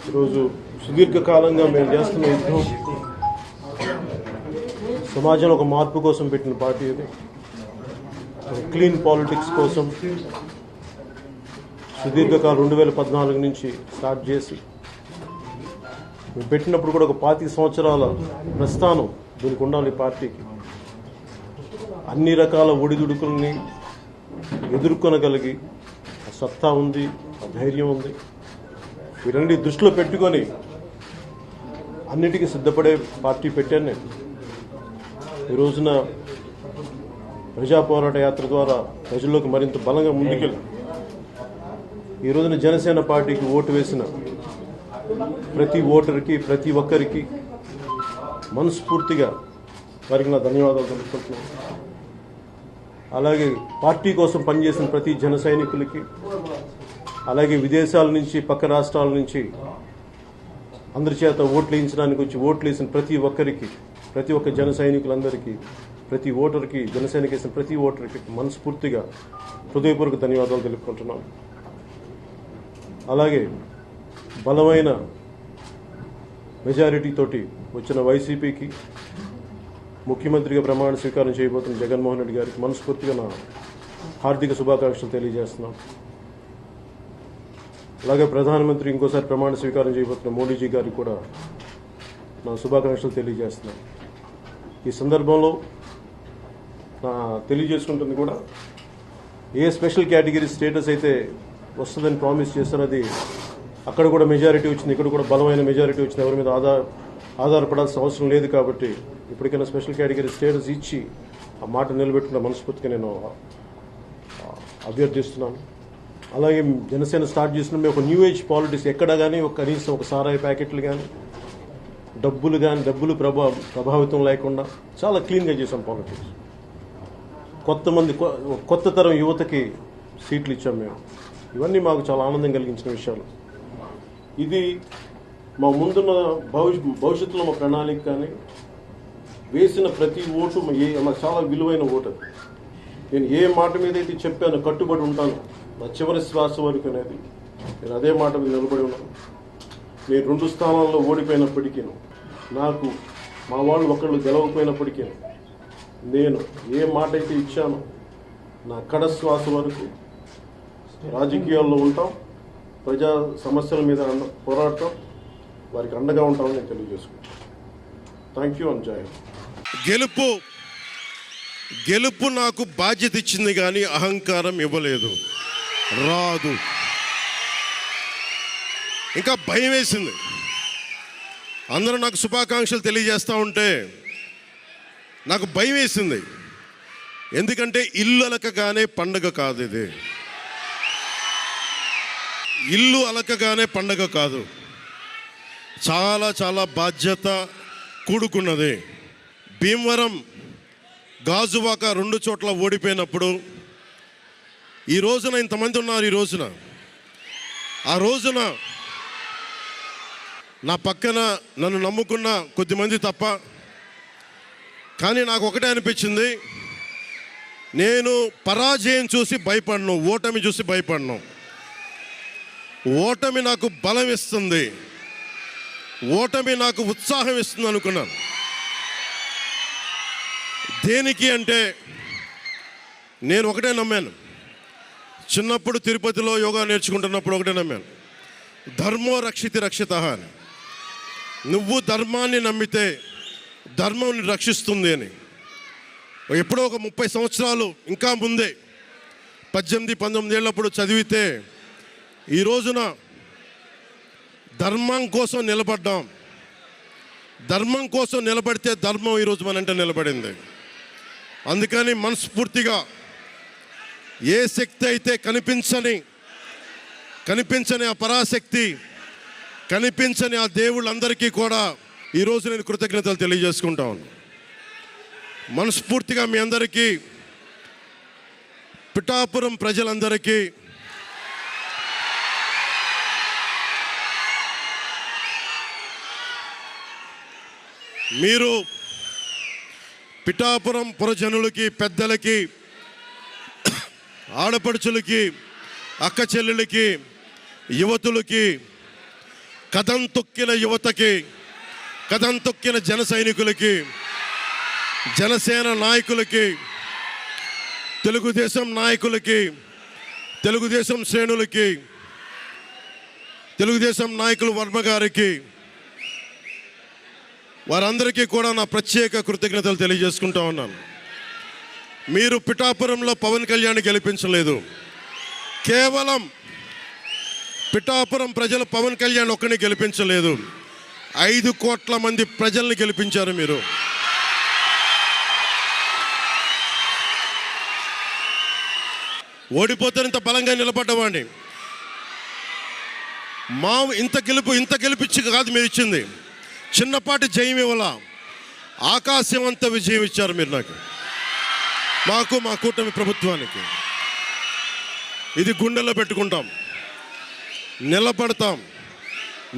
ఈరోజు సుదీర్ఘకాలంగా మేము చేస్తున్న యుద్ధం సమాజంలో ఒక మార్పు కోసం పెట్టిన పార్టీ ఇది. క్లీన్ పాలిటిక్స్ కోసం సుదీర్ఘకాలం 2014 నుంచి స్టార్ట్ చేసి మేము పెట్టినప్పుడు కూడా ఒక 25 సంవత్సరాల ప్రస్థానం దీనికి ఉండాలి. పార్టీకి అన్ని రకాల ఒడిదుడుకుల్ని ఎదుర్కొనగలిగి సత్తా ఉంది, ధైర్యం ఉంది. వీరన్నీ దృష్టిలో పెట్టుకొని అన్నిటికీ సిద్ధపడే పార్టీ పెట్టాను నేను. ఈ రోజున ప్రజా పోరాట యాత్ర ద్వారా ప్రజల్లోకి మరింత బలంగా ముందుకెళ్ళి ఈ రోజున జనసేన పార్టీకి ఓటు వేసిన ప్రతి ఓటర్కి, ప్రతి ఒక్కరికి మనస్ఫూర్తిగా వారికి నా ధన్యవాదాలు తెలుపుకుంటున్నాను. అలాగే పార్టీ కోసం పనిచేసిన ప్రతి జన సైనికులకి, అలాగే విదేశాల నుంచి, పక్క రాష్ట్రాల నుంచి అందరి చేత ఓట్లు వేయించడానికి వచ్చి ఓట్లు వేసిన ప్రతి ఒక్కరికి, ప్రతి ఒక్క జన సైనికులందరికీ, ప్రతి ఓటర్కి, జనసేనకి వేసిన ప్రతి ఓటర్కి మనస్ఫూర్తిగా హృదయపూర్వక ధన్యవాదాలు తెలుపుకుంటున్నాను. అలాగే బలమైన మెజారిటీతోటి వచ్చిన వైసీపీకి, ముఖ్యమంత్రిగా ప్రమాణ స్వీకారం చేయబోతున్న జగన్మోహన్ రెడ్డి గారికి మనస్ఫూర్తిగా నా హార్దిక శుభాకాంక్షలు తెలియజేస్తున్నాను. అలాగే ప్రధానమంత్రి ఇంకోసారి ప్రమాణ స్వీకారం చేయబోతున్న మోడీజీ గారికి కూడా నా శుభాకాంక్షలు తెలియజేస్తున్నాను. ఈ సందర్భంలో నా తెలియజేసుకుంటుంది కూడా ఏ స్పెషల్ కేటగిరీ స్టేటస్ అయితే వస్తుందని ప్రామిస్ చేస్తారో అది అక్కడ కూడా మెజారిటీ వచ్చింది, ఇక్కడ కూడా బలమైన మెజారిటీ వచ్చింది. ఎవరి మీద ఆధారపడాల్సిన అవసరం లేదు. కాబట్టి ఇప్పటికైనా స్పెషల్ కేటగిరీ స్టేటస్ ఇచ్చి ఆ మాట నిలబెట్టుకున్న మనస్ఫూర్తిగా నేను అభ్యర్థిస్తున్నాను. అలాగే జనసేన స్టార్ట్ చేసిన మేము ఒక న్యూ ఏజ్ పాలిటిక్స్ ఎక్కడ కానీ కనీసం ఒక సారాయి ప్యాకెట్లు కానీ డబ్బులు ప్రభావితం లేకుండా చాలా క్లీన్గా చేసాం పాలిటిక్స్. కొత్త తరం యువతకి సీట్లు ఇచ్చాం మేము. ఇవన్నీ మాకు చాలా ఆనందం కలిగించిన విషయాలు. ఇది మా ముందున్న భవిష్యత్తులో మా ప్రణాళిక కానీ వేసిన ప్రతి ఓటు మాకు చాలా విలువైన ఓటు. నేను ఏ మాట మీద అయితే చెప్పానో కట్టుబడి ఉంటాను నా చివరి శ్వాస వరకు అనేది. నేను అదే మాట మీద నిలబడి ఉన్నాను. నేను 2 స్థానాల్లో ఓడిపోయినప్పటికీ, నాకు మా వాళ్ళు ఒకళ్ళు గెలవకపోయినప్పటికీ, నేను ఏ మాట అయితే ఇచ్చానో నా కడ శ్వాస వరకు రాజకీయాల్లో ఉంటాం, ప్రజా సమస్యల మీద పోరాడతాం, వారికి అండగా ఉంటామని నేను తెలియజేసుకుంటాను. థ్యాంక్ యూ అండ్ జై హింద్. గెలుపు నాకు బాధ్యత ఇచ్చింది కానీ అహంకారం ఇవ్వలేదు, రాదు. ఇంకా భయం వేసింది. అందరూ నాకు శుభాకాంక్షలు తెలియజేస్తూ ఉంటే నాకు భయం వేసింది. ఎందుకంటే ఇల్లు అలకగానే పండగ కాదు ఇది. ఇల్లు అలకగానే పండగ కాదు, చాలా చాలా బాధ్యత కూడుకున్నది. భీమవరం, గాజువాక 2 చోట్ల ఓడిపోయినప్పుడు ఈ రోజున ఇంతమంది ఉన్నారు. ఆ రోజున నా పక్కన నన్ను నమ్ముకున్న కొద్దిమంది తప్ప. కానీ నాకు ఒకటే అనిపించింది, నేను పరాజయం చూసి భయపడను, ఓటమి చూసి భయపడను. ఓటమి నాకు బలం ఇస్తుంది, ఓటమి నాకు ఉత్సాహం ఇస్తుంది అనుకున్నాను. దేనికి అంటే నేను ఒకటే నమ్మాను. చిన్నప్పుడు తిరుపతిలో యోగా నేర్చుకుంటున్నప్పుడు ఒకటే నమ్మాను, ధర్మో రక్షితి రక్షిత అని. నువ్వు ధర్మాన్ని నమ్మితే ధర్మం రక్షిస్తుంది అని. ఎప్పుడో ఒక 30 సంవత్సరాలు ఇంకా ముందే 18-19 ఏళ్ళప్పుడు చదివితే ఈ రోజున ధర్మం కోసం నిలబడ్డాం. ధర్మం కోసం నిలబడితే ధర్మం ఈరోజు మనంటే నిలబడింది. అందుకని మనస్ఫూర్తిగా ఏ శక్తి అయితే కనిపించని ఆ పరాశక్తి, కనిపించని ఆ దేవుళ్ళందరికీ కూడా ఈరోజు నేను కృతజ్ఞతలు తెలియజేసుకుంటాను. మనస్ఫూర్తిగా మీ అందరికీ, పిఠాపురం ప్రజలందరికీ మీరు పిఠాపురం పురజనులకి, పెద్దలకి, ఆడపడుచులకి, అక్క చెల్లెలకి, యువతులకి కథం తొక్కిన యువతకి, కథం తొక్కిన జన సైనికులకి, జనసేన నాయకులకి, తెలుగుదేశం నాయకులకి, తెలుగుదేశం శ్రేణులకి, తెలుగుదేశం నాయకులు వర్మ గారికి, వారందరికీ కూడా నా ప్రత్యేక కృతజ్ఞతలు తెలియజేసుకుంటా ఉన్నాను. మీరు పిఠాపురంలో పవన్ కళ్యాణ్ గెలిపించలేదు. కేవలం పిఠాపురం ప్రజలు పవన్ కళ్యాణ్ ఒక్కడిని గెలిపించలేదు, 5 కోట్ల మంది ప్రజల్ని గెలిపించారు మీరు. ఓడిపోతే ఇంత బలంగా నిలబడ్డవాడిని. ఇంత గెలిపించి కాదు మీరు ఇచ్చింది, చిన్నపాటి జయం ఇవ్వాల, ఆకాశం అంత విజయం ఇచ్చారు మీరు మాకు, మా కూటమి ప్రభుత్వానికి. ఇది గుండెల్లో పెట్టుకుంటాం, నిలబడతాం,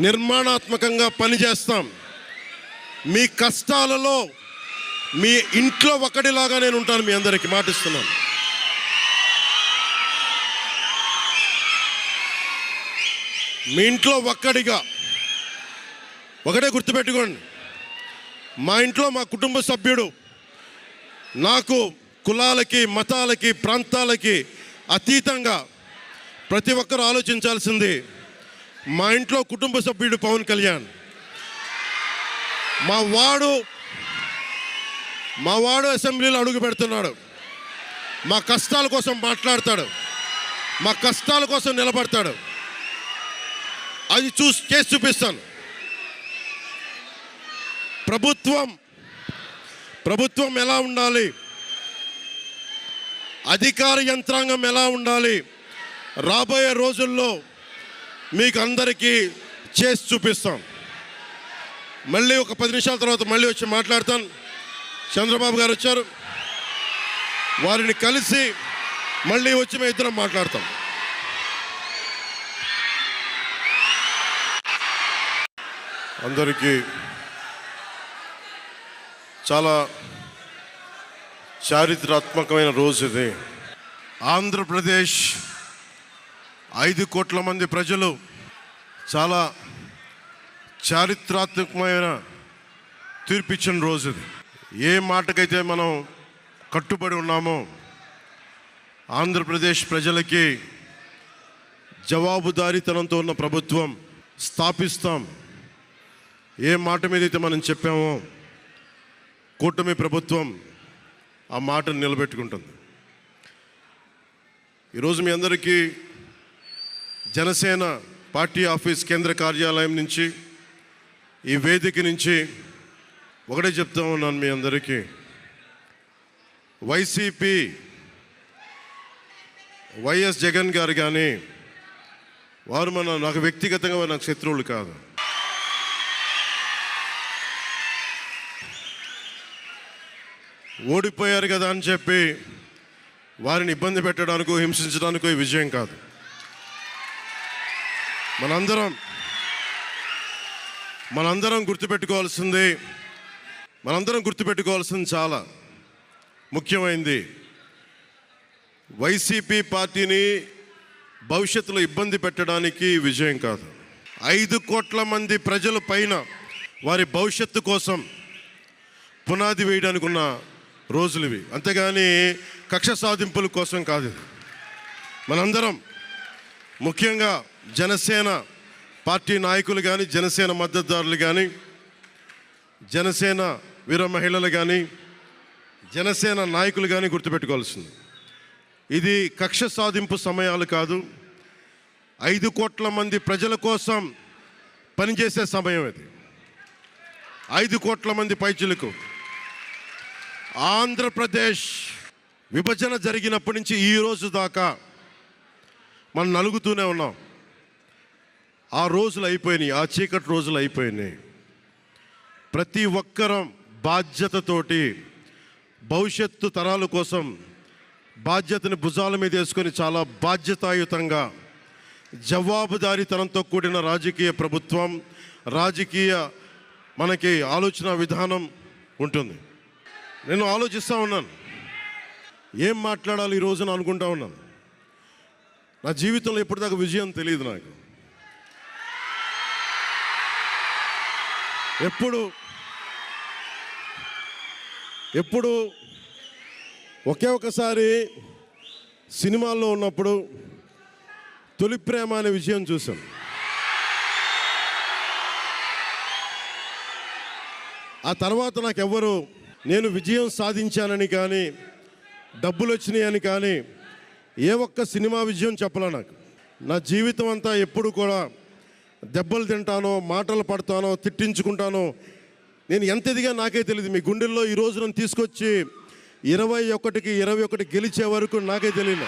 నిర్మాణాత్మకంగా పనిచేస్తాం. మీ కష్టాలలో మీ ఇంట్లో ఒకటిలాగా నేను ఉంటాను, మీ అందరికీ మాటిస్తున్నాను. మీ ఇంట్లో ఒక్కడిగా, ఒకటే గుర్తుపెట్టుకోండి, మా ఇంట్లో మా కుటుంబ సభ్యుడు. నాకు కులాలకి, మతాలకి, ప్రాంతాలకి అతీతంగా ప్రతి ఒక్కరూ ఆలోచించాల్సింది, మా ఇంట్లో కుటుంబ సభ్యుడు పవన్ కళ్యాణ్. మా వాడు అసెంబ్లీలో అడుగు పెడుతున్నాడు, మా కష్టాల కోసం మాట్లాడతాడు, మా కష్టాల కోసం నిలబడతాడు. అది చేసి చూపిస్తాను. ప్రభుత్వం ఎలా ఉండాలి, అధికార యంత్రాంగం ఎలా ఉండాలి, రాబోయే రోజుల్లో మీకు అందరికీ చేసి చూపిస్తాం. మళ్ళీ ఒక 10 నిమిషాల తర్వాత మళ్ళీ వచ్చి మాట్లాడతాను. చంద్రబాబు గారు వచ్చారు, వారిని కలిసి మళ్ళీ వచ్చి మేము ఇద్దరం మాట్లాడతాం. అందరికీ చాలా చారిత్రాత్మకమైన రోజు ఇది. ఆంధ్రప్రదేశ్ 5 కోట్ల మంది ప్రజలు చాలా చారిత్రాత్మకమైన తీర్పిచ్చిన రోజు ఇది. ఏ మాటకైతే మనం కట్టుబడి ఉన్నామో ఆంధ్రప్రదేశ్ ప్రజలకి జవాబుదారీతనంతో ఉన్న ప్రభుత్వం స్థాపిస్తాం. ఏ మాట మీద అయితే మనం చెప్పామో కూటమి ప్రభుత్వం ఆ మాటను నిలబెట్టుకుంటుంది. ఈరోజు మీ అందరికీ జనసేన పార్టీ ఆఫీస్ కేంద్ర కార్యాలయం నుంచి, ఈ వేదిక నుంచి ఒకటే చెప్తా ఉన్నాను మీ అందరికీ, వైసీపీ వైఎస్ జగన్ గారు కానీ వారు నాకు వ్యక్తిగతంగా నాకు శత్రువులు కాదు. ఓడిపోయారు కదా అని చెప్పి వారిని ఇబ్బంది పెట్టడానికో హింసించడానికో ఈ విజయం కాదు. మనందరం గుర్తుపెట్టుకోవాల్సింది చాలా ముఖ్యమైనది. వైసీపీ పార్టీని భవిష్యత్తులో ఇబ్బంది పెట్టడానికి విజయం కాదు. 5 కోట్ల మంది ప్రజల పైన వారి భవిష్యత్తు కోసం పునాది వేయడానికి ఉన్న రోజులు ఇవి, అంతేగాని కక్ష సాధింపుల కోసం కాదు. మనందరం ముఖ్యంగా జనసేన పార్టీ నాయకులు కానీ, జనసేన మద్దతుదారులు కానీ, జనసేన వీర మహిళలు కానీ, జనసేన నాయకులు కానీ గుర్తుపెట్టుకోవాల్సింది, ఇది కక్ష సాధింపు సమయాలు కాదు. 5 కోట్ల మంది ప్రజల కోసం పనిచేసే సమయం ఇది. 5 కోట్ల మంది పైచిలకు ఆంధ్రప్రదేశ్ విభజన జరిగినప్పటి నుంచి ఈ రోజు దాకా మనం నలుగుతూనే ఉన్నాం. ఆ రోజులు అయిపోయినాయి, ఆ చీకటి రోజులు అయిపోయినాయి. ప్రతి ఒక్కరం బాధ్యతతోటి భవిష్యత్తు తరాల కోసం బాధ్యతని భుజాల మీద వేసుకొని చాలా బాధ్యతాయుతంగా జవాబుదారీతనంతో కూడిన రాజకీయ ప్రభుత్వం, రాజకీయ మనకి ఆలోచన విధానం ఉంటుంది. నేను ఆలోచిస్తూ ఉన్నాను, ఏం మాట్లాడాలి ఈ రోజున అనుకుంటా ఉన్నాను. నా జీవితంలో ఎప్పటిదాకా విజయం తెలియదు నాకు. ఎప్పుడు ఒకే ఒకసారి సినిమాల్లో ఉన్నప్పుడు తొలి ప్రేమ అనే విషయం చూసాం. ఆ తర్వాత నాకెవ్వరు నేను విజయం సాధించానని కానీ డబ్బులు వచ్చినాయని కానీ ఏ ఒక్క సినిమా విజయం చెప్పలే. నాకు నా జీవితం అంతా ఎప్పుడు కూడా దెబ్బలు తింటానో, మాటలు పడతానో, తిట్టించుకుంటానో, నేను ఎంత ఎదిగా నాకే తెలియదు. మీ గుండెల్లో ఈరోజు నన్ను తీసుకొచ్చి 21కి 21 గెలిచే వరకు నాకే తెలియదు.